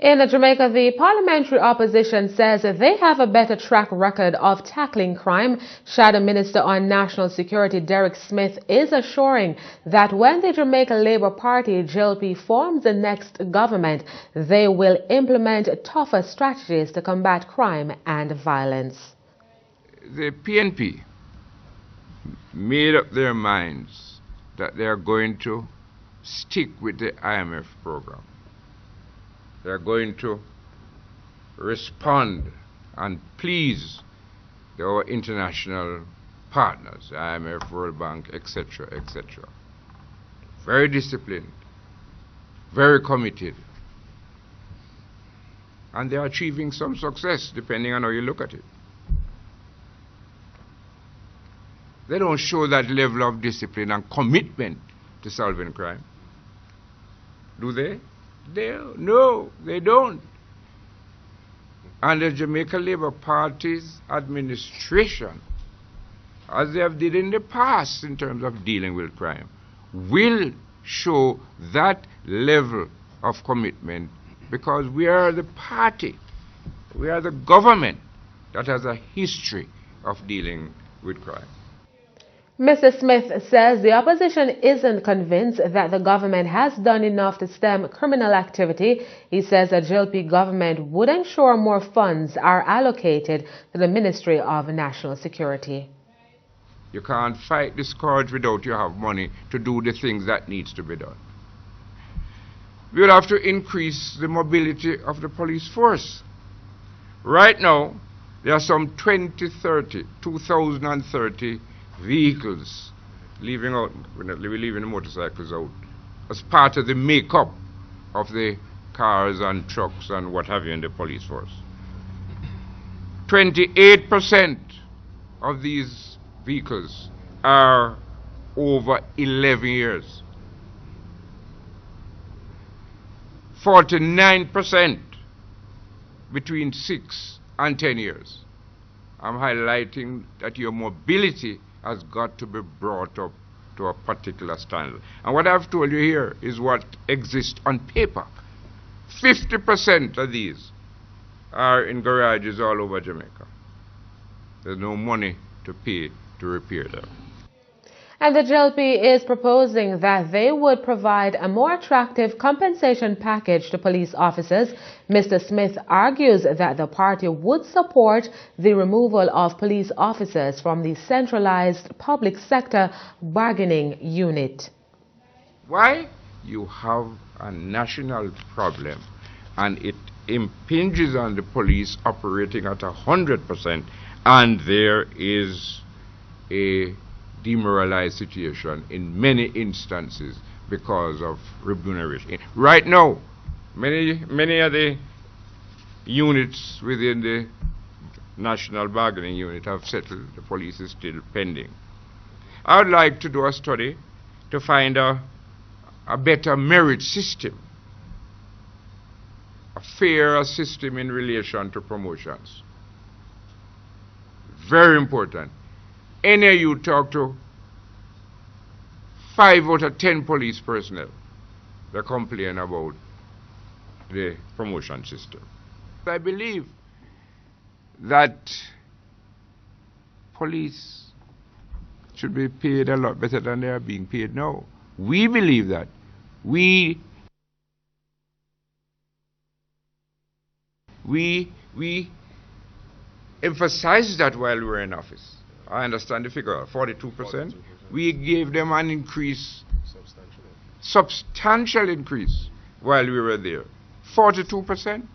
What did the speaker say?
In Jamaica, the parliamentary opposition says they have a better track record of tackling crime. Shadow Minister on National Security Derek Smith is assuring that when the Jamaica Labour Party JLP forms the next government, they will implement tougher strategies to combat crime and violence. The PNP made up their minds that they are going to stick with the IMF program. They are going to respond and please our international partners, IMF, World Bank, etc., etc. Very disciplined, very committed. And they are achieving some success, depending on how you look at it. They don't show that level of discipline and commitment to solving crime. Do they? No, they don't. And the Jamaica Labour Party's administration, as they have did in the past in terms of dealing with crime, will show that level of commitment because we are the party, we are the government that has a history of dealing with crime. Mr. Smith says the opposition isn't convinced that the government has done enough to stem criminal activity. He says the JLP government would ensure more funds are allocated to the Ministry of National Security. You can't fight this scourge without you have money to do the things that needs to be done. We would have to increase the mobility of the police force. Right now, there are some 2030 vehicles leaving out, we're leaving the motorcycles out, as part of the makeup of the cars and trucks and what have you in the police force. 28% of these vehicles are over 11 years. 49% between 6 and 10 years. I'm highlighting that your mobility has got to be brought up to a particular standard. And what I've told you here is what exists on paper. 50% of these are in garages all over Jamaica. There's no money to pay to repair them. And the JLP is proposing that they would provide a more attractive compensation package to police officers. Mr. Smith argues that the party would support the removal of police officers from the centralized public sector bargaining unit. Why? You have a national problem and it impinges on the police operating at 100%, and there is a demoralized situation in many instances because of remuneration. Right now, many of the units within the National Bargaining Unit have settled. The police is still pending. I would like to do a study to find a better merit system, a fairer system in relation to promotions. Very important. Any of you talk to 5 out of 10 police personnel, they complain about the promotion system. I believe that police should be paid a lot better than they are being paid now. We believe that. We emphasized that while we were in office. I understand the figure, 42%. We gave them an increase, substantial increase while we were there. 42%.